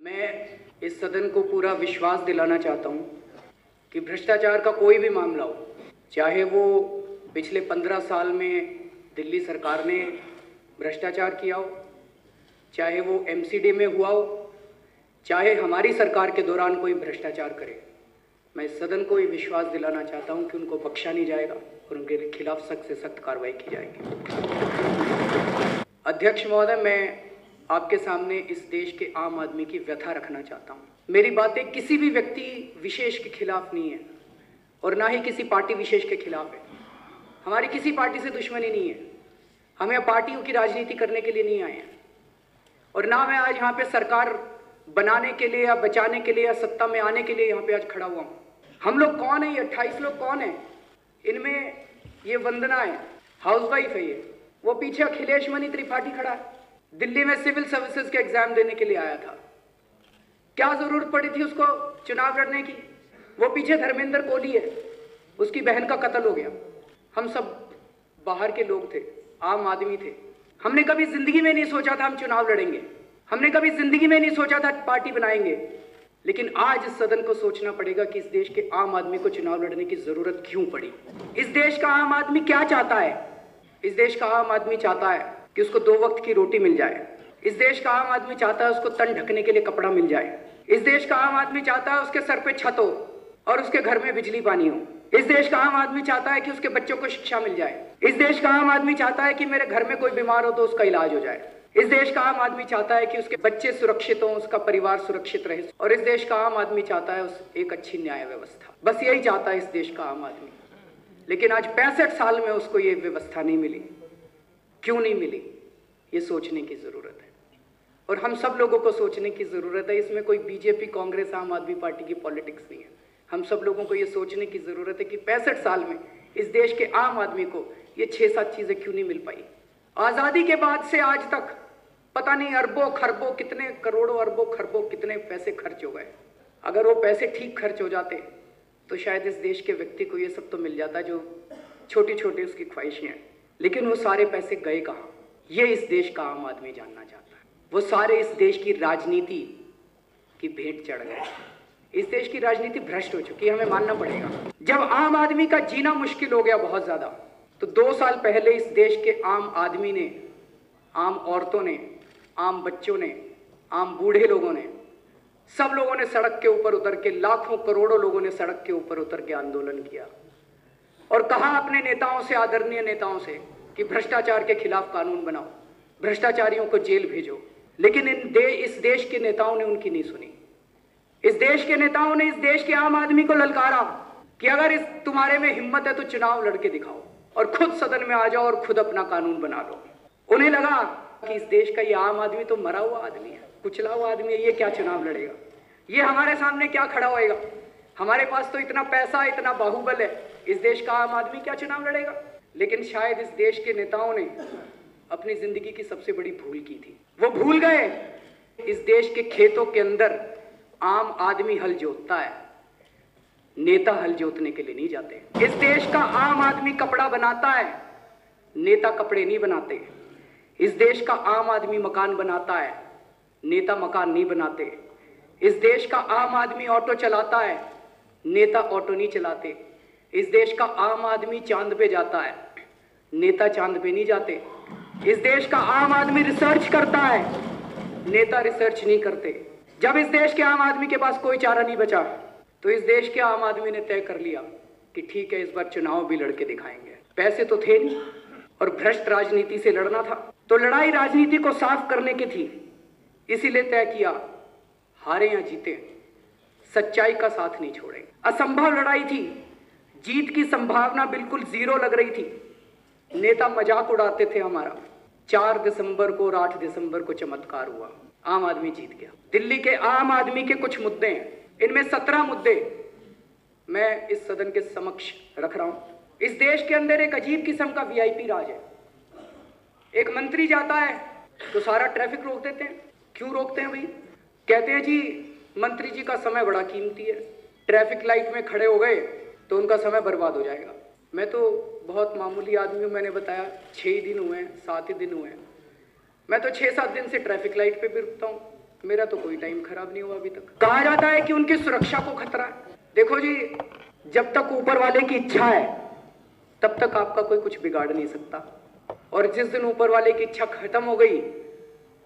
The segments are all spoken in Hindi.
मैं इस सदन को पूरा विश्वास दिलाना चाहता हूँ कि भ्रष्टाचार का कोई भी मामला हो, चाहे वो पिछले 15 साल में दिल्ली सरकार ने भ्रष्टाचार किया हो, चाहे वो एमसीडी में हुआ हो, चाहे हमारी सरकार के दौरान कोई भ्रष्टाचार करे, मैं इस सदन को ये विश्वास दिलाना चाहता हूँ कि उनको बख्शा नहीं जाएगा और उनके खिलाफ सख्त से सख्त कार्रवाई की जाएगी। अध्यक्ष महोदय, मैं आपके सामने इस देश के आम आदमी की व्यथा रखना चाहता हूँ। मेरी बातें किसी भी व्यक्ति विशेष के खिलाफ नहीं है और ना ही किसी पार्टी विशेष के खिलाफ है। हमारी किसी पार्टी से दुश्मनी नहीं है। हम यहाँ पार्टियों की राजनीति करने के लिए नहीं आए हैं और ना मैं आज यहाँ पे सरकार बनाने के लिए या बचाने के लिए या सत्ता में आने के लिए यहाँ पे आज खड़ा हुआ हूँ। हम लोग कौन है? ये 28 लोग कौन है? इनमें ये वंदना है, हाउसवाइफ है ये। वो पीछे अखिलेश मणि त्रिपाठी खड़ा है, दिल्ली में सिविल सर्विसेज के एग्जाम देने के लिए आया था। क्या जरूरत पड़ी थी उसको चुनाव लड़ने की? वो पीछे धर्मेंद्र कोहली है, उसकी बहन का कत्ल हो गया। हम सब बाहर के लोग थे, आम आदमी थे। हमने कभी जिंदगी में नहीं सोचा था हम चुनाव लड़ेंगे, हमने कभी जिंदगी में नहीं सोचा था पार्टी बनाएंगे। लेकिन आज इस सदन को सोचना पड़ेगा कि इस देश के आम आदमी को चुनाव लड़ने की जरूरत क्यों पड़ी। इस देश का आम आदमी क्या चाहता है? इस देश का आम आदमी चाहता है कि उसको 2 वक्त की रोटी मिल जाए। इस देश का आम आदमी चाहता है उसको तन ढकने के लिए कपड़ा मिल जाए। इस देश का आम आदमी चाहता है उसके सर पे छत हो और उसके घर में बिजली पानी हो। इस देश का आम आदमी चाहता है कि उसके बच्चों को शिक्षा मिल जाए। इस देश का आम आदमी चाहता है कि मेरे घर में कोई बीमार हो तो उसका इलाज हो जाए। इस देश का आम आदमी चाहता है कि उसके बच्चे सुरक्षित हों, उसका परिवार सुरक्षित रहे। और इस देश का आम आदमी चाहता है एक अच्छी न्याय व्यवस्था। बस यही चाहता है इस देश का आम आदमी। लेकिन आज 65 साल में उसको ये व्यवस्था नहीं मिली। क्यों नहीं मिली, ये सोचने की जरूरत है और हम सब लोगों को सोचने की जरूरत है। इसमें कोई बीजेपी, कांग्रेस, आम आदमी पार्टी की पॉलिटिक्स नहीं है। हम सब लोगों को ये सोचने की जरूरत है कि 65 साल में इस देश के आम आदमी को ये 6-7 चीजें क्यों नहीं मिल पाई। आजादी के बाद से आज तक पता नहीं अरबों खरबों कितने करोड़ों अरबों खरबों कितने पैसे खर्च हो गए। अगर वो पैसे ठीक खर्च हो जाते तो शायद इस देश के व्यक्ति को ये सब तो मिल जाता जो छोटी छोटी उसकी ख्वाहिशें हैं। लेकिन वो सारे पैसे गए कहाँ, ये इस देश का आम आदमी जानना चाहता है। वो सारे इस देश की राजनीति की भेंट चढ़ गए। इस देश की राजनीति भ्रष्ट हो चुकी है, हमें मानना पड़ेगा। जब आम आदमी का जीना मुश्किल हो गया बहुत ज्यादा, तो 2 साल पहले इस देश के आम आदमी ने, आम औरतों ने, आम बच्चों ने, आम बूढ़े लोगों ने, सब लोगों ने सड़क के ऊपर उतर के, लाखों करोड़ों लोगों ने सड़क के ऊपर उतर के आंदोलन किया और कहा अपने नेताओं से, आदरणीय नेताओं से, कि भ्रष्टाचार के खिलाफ कानून बनाओ, भ्रष्टाचारियों को जेल भेजो। लेकिन इस देश के नेताओं ने उनकी नहीं सुनी। इस देश के नेताओं ने इस देश के आम आदमी को ललकारा कि अगर तुम्हारे में हिम्मत है तो चुनाव लड़के दिखाओ और खुद सदन में आ जाओ और खुद अपना कानून बना लो। उन्हें लगा कि इस देश का ये आम आदमी तो मरा हुआ आदमी है, कुचला हुआ आदमी है, ये क्या चुनाव लड़ेगा, ये हमारे सामने क्या खड़ा होएगा, हमारे पास तो इतना पैसा, इतना बाहुबल है, इस देश का आम आदमी क्या चुनाव लड़ेगा। लेकिन शायद इस देश के नेताओं ने अपनी जिंदगी की सबसे बड़ी भूल की थी। वो भूल गए इस देश के खेतों के अंदर आम आदमी हल जोतता है, नेता हल जोतने के लिए नहीं जाते। इस देश का आम आदमी कपड़ा बनाता है, नेता कपड़े नहीं बनाते। इस देश का आम आदमी मकान बनाता है, नेता मकान नहीं बनाते। इस देश का आम आदमी ऑटो चलाता है, नेता ऑटो नहीं चलाते। इस देश का आम आदमी चांद पे जाता है, नेता चांद पे नहीं जाते। इस देश का आम आदमी रिसर्च करता है, नेता रिसर्च नहीं करते। जब इस देश के आम आदमी के पास कोई चारा नहीं बचा तो इस देश के आम आदमी ने तय कर लिया कि ठीक है, इस बार चुनाव भी लड़के दिखाएंगे। पैसे तो थे नहीं और भ्रष्ट राजनीति से लड़ना था, तो लड़ाई राजनीति को साफ करने की थी। इसीलिए तय किया, हारे या जीते, सच्चाई का साथ नहीं छोड़ेंगे। असंभव लड़ाई थी, जीत की संभावना बिल्कुल 0 लग रही थी। नेता मजाक उड़ाते थे हमारा। 4 दिसंबर को और 8 दिसंबर को चमत्कार हुआ, आम आदमी जीत गया। दिल्ली के आम आदमी के कुछ मुद्दे हैं, इनमें 17 मुद्दे मैं इस सदन के समक्ष रख रहा हूं। इस देश के अंदर एक अजीब किस्म का वीआईपी राज है। एक मंत्री जाता है तो सारा ट्रैफिक रोक देते हैं। क्यों रोकते हैं भाई? कहते हैं जी मंत्री जी का समय बड़ा कीमती है, ट्रैफिक लाइट में खड़े हो गए तो उनका समय बर्बाद हो जाएगा। मैं तो बहुत मामूली आदमी हूँ, मैंने बताया 6 ही दिन हुए हैं, 7 ही दिन हुए हैं। मैं तो 6-7 दिन से ट्रैफिक लाइट पे भी रुकता हूँ, मेरा तो कोई टाइम खराब नहीं हुआ अभी तक। कहा जाता है कि उनकी सुरक्षा को खतरा है। देखो जी, जब तक ऊपर वाले की इच्छा है तब तक आपका कोई कुछ बिगाड़ नहीं सकता, और जिस दिन ऊपर वाले की इच्छा खत्म हो गई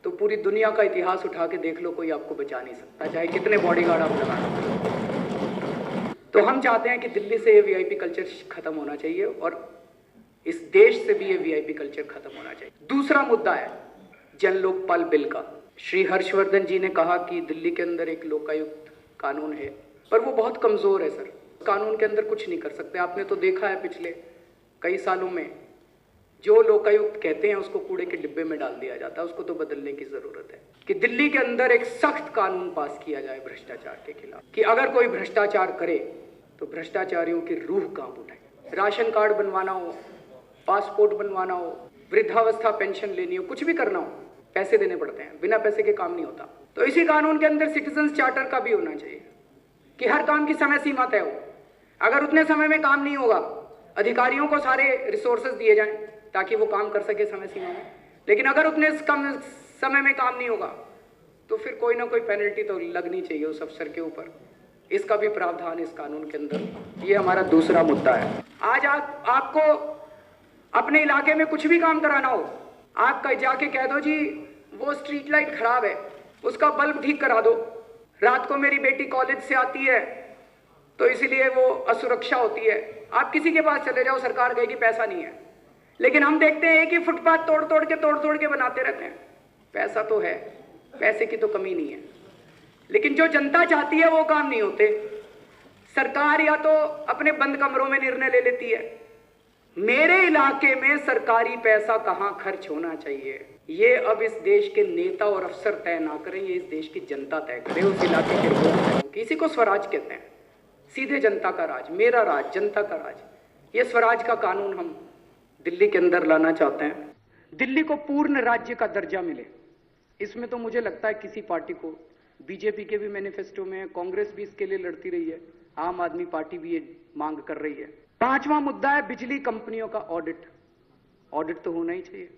तो पूरी दुनिया का इतिहास उठा के देख लो, कोई आपको बचा नहीं सकता, चाहे कितने बॉडीगार्ड आप लगा लो। तो हम चाहते हैं कि दिल्ली से ये वीआईपी कल्चर खत्म होना चाहिए और इस देश से भी ये वीआईपी कल्चर खत्म होना चाहिए। दूसरा मुद्दा है जन लोकपाल बिल का। श्री हर्षवर्धन जी ने कहा कि दिल्ली के अंदर एक लोकायुक्त कानून है, पर वो बहुत कमजोर है सर। कानून के अंदर कुछ नहीं कर सकते। आपने तो देखा है पिछले कई सालों में जो लोकायुक्त कहते हैं उसको कूड़े के डिब्बे में डाल दिया जाता है। उसको तो बदलने की जरूरत है कि दिल्ली के अंदर एक सख्त कानून पास किया जाए भ्रष्टाचार के खिलाफ, कि अगर कोई भ्रष्टाचार करे तो भ्रष्टाचारियों की रूह कांप उठाए। राशन कार्ड बनवाना हो, पासपोर्ट बनवाना हो, वृद्धावस्था पेंशन लेनी हो, कुछ भी करना हो, पैसे देने पड़ते हैं, बिना पैसे के काम नहीं होता। तो इसी कानून के अंदर सिटीजन्स चार्टर का भी होना चाहिए कि हर काम की समय सीमा तय हो। अगर उतने समय में काम नहीं होगा, अधिकारियों को सारे रिसोर्सेज दिए जाएं ताकि वो काम कर सके समय सीमा में। लेकिन अगर उतने कम समय में काम नहीं होगा तो फिर कोई ना कोई पेनल्टी तो लगनी चाहिए उस अफसर के ऊपर। इसका भी प्रावधान इस कानून के अंदर। ये हमारा दूसरा मुद्दा है। आज आपको अपने इलाके में कुछ भी काम कराना हो, आप जाके कह दो जी वो स्ट्रीट लाइट खराब है, उसका बल्ब ठीक करा दो। रात को मेरी बेटी कॉलेज से आती है तो इसीलिए वो असुरक्षा होती है। आप किसी के पास चले जाओ, सरकार कहेगी पैसा नहीं है। लेकिन हम देखते हैं कि फुटपाथ तोड़ तोड़ के बनाते रहते हैं। पैसा तो है, पैसे की तो कमी नहीं है, लेकिन जो जनता चाहती है वो काम नहीं होते। सरकार या तो अपने बंद कमरों में निर्णय ले लेती है। मेरे इलाके में सरकारी पैसा कहां खर्च होना चाहिए ये अब इस देश के नेता और अफसर तय ना करें, ये इस देश की जनता तय करे। उस इलाके के लोग, किसी को स्वराज कहते हैं, सीधे जनता का राज, मेरा राज, जनता का राज। ये स्वराज का कानून हम दिल्ली के अंदर लाना चाहते हैं। दिल्ली को पूर्ण राज्य का दर्जा मिले, इसमें तो मुझे लगता है किसी पार्टी को, बीजेपी के भी मैनिफेस्टो में है, कांग्रेस भी इसके लिए लड़ती रही है, आम आदमी पार्टी भी ये मांग कर रही है। पांचवा मुद्दा है बिजली कंपनियों का ऑडिट। ऑडिट तो होना ही चाहिए,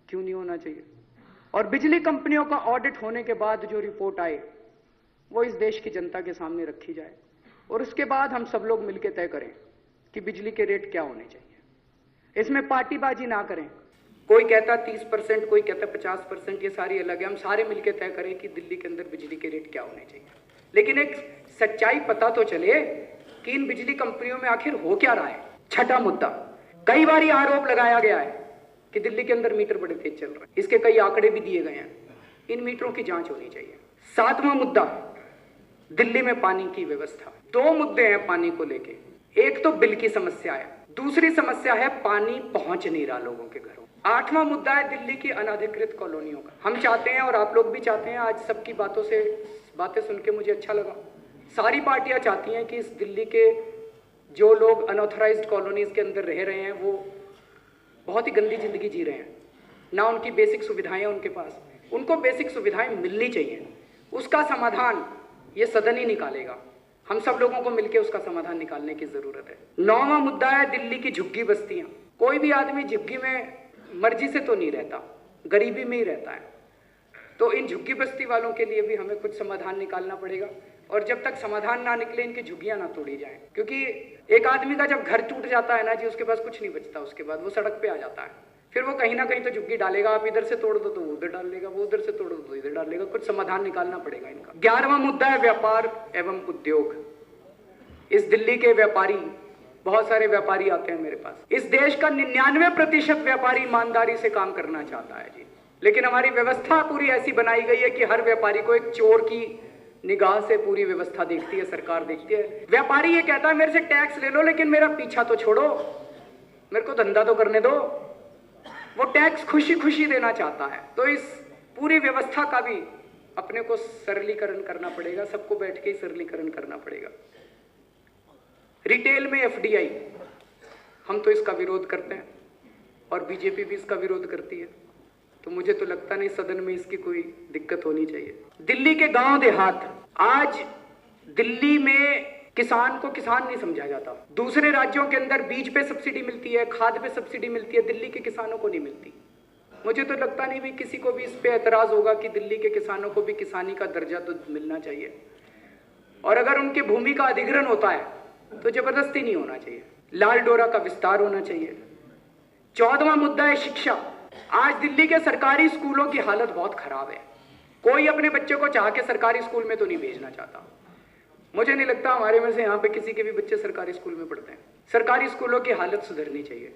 क्यों नहीं होना चाहिए। और बिजली कंपनियों का ऑडिट होने के बाद जो रिपोर्ट आए वो इस देश की जनता के सामने रखी जाए और उसके बाद हम सब लोग मिलकर तय करें कि बिजली के रेट क्या होने चाहिए। इसमें पार्टीबाजी ना करें। कोई कहता 30%, कोई कहता 50%, ये सारी अलग है। हम सारे मिलकर तय करें कि दिल्ली के अंदर बिजली के रेट क्या होने चाहिए। लेकिन एक सच्चाई पता तो चले कि इन बिजली कंपनियों में आखिर हो क्या रहा है। छठा मुद्दा, कई बार आरोप लगाया गया है कि दिल्ली के अंदर मीटर बड़े तेज चल रहे हैं। इसके कई आंकड़े भी दिए गए हैं। इन मीटरों की जांच होनी चाहिए। सातवां मुद्दा, दिल्ली में पानी की व्यवस्था। दो मुद्दे हैं पानी को लेके। एक तो बिल की समस्या है, दूसरी समस्या है पानी पहुंच नहीं रहा लोगों के घरों। आठवां मुद्दा है दिल्ली की अनाधिकृत कॉलोनियों का। हम चाहते हैं और आप लोग भी चाहते हैं, आज सबकी बातें सुन के मुझे अच्छा लगा, सारी पार्टियां चाहती हैं कि इस दिल्ली के जो लोग अनऑथराइज्ड कॉलोनीज के अंदर रह रहे हैं वो बहुत ही गंदी जिंदगी जी रहे हैं, ना उनकी बेसिक सुविधाएं उनके पास। उनको बेसिक सुविधाएं मिलनी चाहिए। उसका समाधान ये सदन ही निकालेगा। हम सब लोगों को मिलकर उसका समाधान निकालने की जरूरत है। नौवां मुद्दा है दिल्ली की झुग्गी बस्तियां। कोई भी आदमी झुग्गी में मर्जी से तो नहीं रहता, गरीबी में ही रहता है। तो इन झुग्गी बस्ती वालों के लिए भी हमें कुछ समाधान निकालना पड़ेगा और जब तक समाधान ना निकले इनकी झुग्गियां ना तोड़ी जाएं। क्योंकि एक आदमी का जब घर टूट जाता है ना जी, उसके पास कुछ नहीं बचता। उसके बाद वो सड़क पे आ जाता है, फिर वो कहीं ना कहीं तो झुग्गी डालेगा। आप इधर से तोड़ दो तो वो उधर डाल लेगा, वो उधर से तोड़ दो तो इधर डाल लेगा। कुछ समाधान निकालना पड़ेगा इनका। 11वां मुद्दा है व्यापार एवं उद्योग। इस दिल्ली के व्यापारी, बहुत सारे व्यापारी आते हैं मेरे पास। इस देश का 99% व्यापारी ईमानदारी से काम करना चाहता है जी, लेकिन हमारी व्यवस्था पूरी ऐसी बनाई गई है कि हर व्यापारी को एक चोर की निगाह से पूरी व्यवस्था देखती है, सरकार देखती है। व्यापारी ये कहता है मेरे से टैक्स ले लो लेकिन मेरा पीछा तो छोड़ो, मेरे को धंधा तो करने दो। वो टैक्स खुशी खुशी देना चाहता है। तो इस पूरी व्यवस्था का भी अपने को सरलीकरण करना पड़ेगा, सबको बैठ के ही सरलीकरण करना पड़ेगा। रिटेल में एफडीआई, हम तो इसका विरोध करते हैं और बीजेपी भी इसका विरोध करती है, तो मुझे तो लगता नहीं सदन में इसकी कोई दिक्कत होनी चाहिए। दिल्ली के गांव देहात, आज दिल्ली में किसान को किसान नहीं समझा जाता। दूसरे राज्यों के अंदर बीज पे सब्सिडी मिलती है, खाद पे सब्सिडी मिलती है, दिल्ली के किसानों को नहीं मिलती। मुझे तो लगता नहीं भी किसी को भी इस पे एतराज होगा कि दिल्ली के किसानों को भी किसानी का दर्जा तो मिलना चाहिए, और अगर उनकी भूमि का अधिग्रहण होता है तो जबरदस्ती नहीं होना चाहिए, लाल डोरा का विस्तार होना चाहिए। 14वां मुद्दा है शिक्षा। आज दिल्ली के सरकारी स्कूलों की हालत बहुत खराब है। कोई अपने बच्चे को चाह के सरकारी स्कूल में तो नहीं भेजना चाहता। मुझे नहीं लगता हमारे में से यहाँ पे किसी के भी बच्चे सरकारी स्कूल में पढ़ते हैं। सरकारी स्कूलों की हालत सुधरनी चाहिए,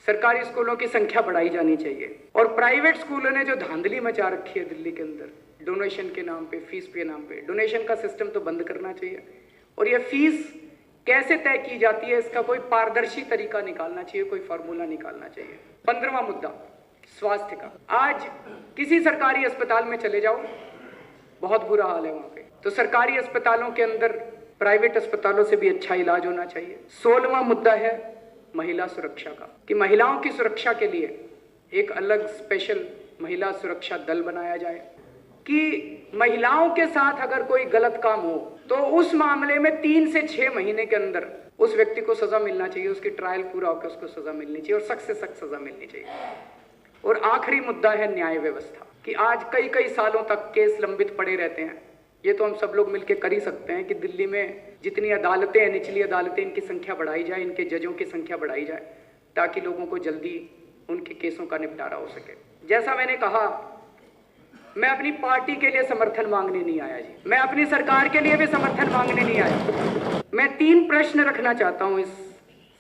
सरकारी स्कूलों की संख्या बढ़ाई जानी चाहिए, और प्राइवेट स्कूलों ने जो धांधली मचा रखी है दिल्ली के अंदर, डोनेशन के नाम पे, फीस के नाम पे, डोनेशन का सिस्टम तो बंद करना चाहिए, और यह फीस कैसे तय की जाती है इसका कोई पारदर्शी तरीका निकालना चाहिए, कोई फार्मूला निकालना चाहिए। 15वां मुद्दा स्वास्थ्य का। आज किसी सरकारी अस्पताल में चले जाओ, बहुत बुरा हाल है वहां पे। तो सरकारी अस्पतालों के अंदर प्राइवेट अस्पतालों से भी अच्छा इलाज होना चाहिए। 16वां मुद्दा है महिला सुरक्षा का, कि महिलाओं की सुरक्षा के लिए एक अलग स्पेशल महिला सुरक्षा दल बनाया जाए, कि महिलाओं के साथ अगर कोई गलत काम हो तो उस मामले में 3 से 6 महीने के अंदर उस व्यक्ति को सजा मिलना चाहिए, उसकी ट्रायल पूरा होकर उसको सजा मिलनी चाहिए, और सख्त से सख्त सजा मिलनी चाहिए। और आखिरी मुद्दा है न्याय व्यवस्था, कि आज कई सालों तक केस लंबित पड़े रहते हैं। ये तो हम सब लोग मिलकर कर ही सकते हैं कि दिल्ली में जितनी अदालतें हैं, निचली अदालतें, इनकी संख्या बढ़ाई जाए, इनके जजों की संख्या बढ़ाई जाए, ताकि लोगों को जल्दी उनके केसों का निपटारा हो सके। जैसा मैंने कहा, मैं अपनी पार्टी के लिए समर्थन मांगने नहीं आया जी, मैं अपनी सरकार के लिए भी समर्थन मांगने नहीं आया। मैं 3 प्रश्न रखना चाहता हूं इस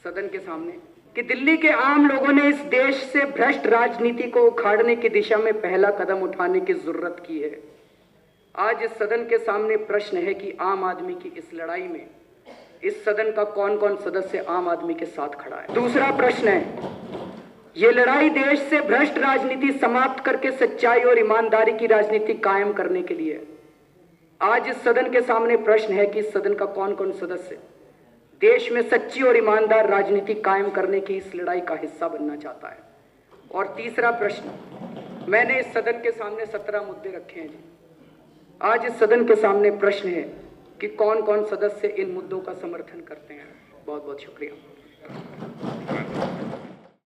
सदन के सामने, कि दिल्ली के आम लोगों ने इस देश से भ्रष्ट राजनीति को उखाड़ने की दिशा में पहला कदम उठाने की जरूरत की है। आज इस सदन के सामने प्रश्न है कि आम आदमी की इस लड़ाई में इस सदन का कौन कौन सदस्य आम आदमी के साथ खड़ा है। दूसरा प्रश्न है, ये लड़ाई देश से भ्रष्ट राजनीति समाप्त करके सच्चाई और ईमानदारी की राजनीति कायम करने के लिए। आज इस सदन के सामने प्रश्न है कि इस सदन का कौन कौन सदस्य देश में सच्ची और ईमानदार राजनीति कायम करने की इस लड़ाई का हिस्सा बनना चाहता है। और तीसरा प्रश्न, मैंने इस सदन के सामने 17 मुद्दे रखे हैं जी। आज इस सदन के सामने प्रश्न है कि कौन कौन सदस्य इन मुद्दों का समर्थन करते हैं। बहुत बहुत शुक्रिया।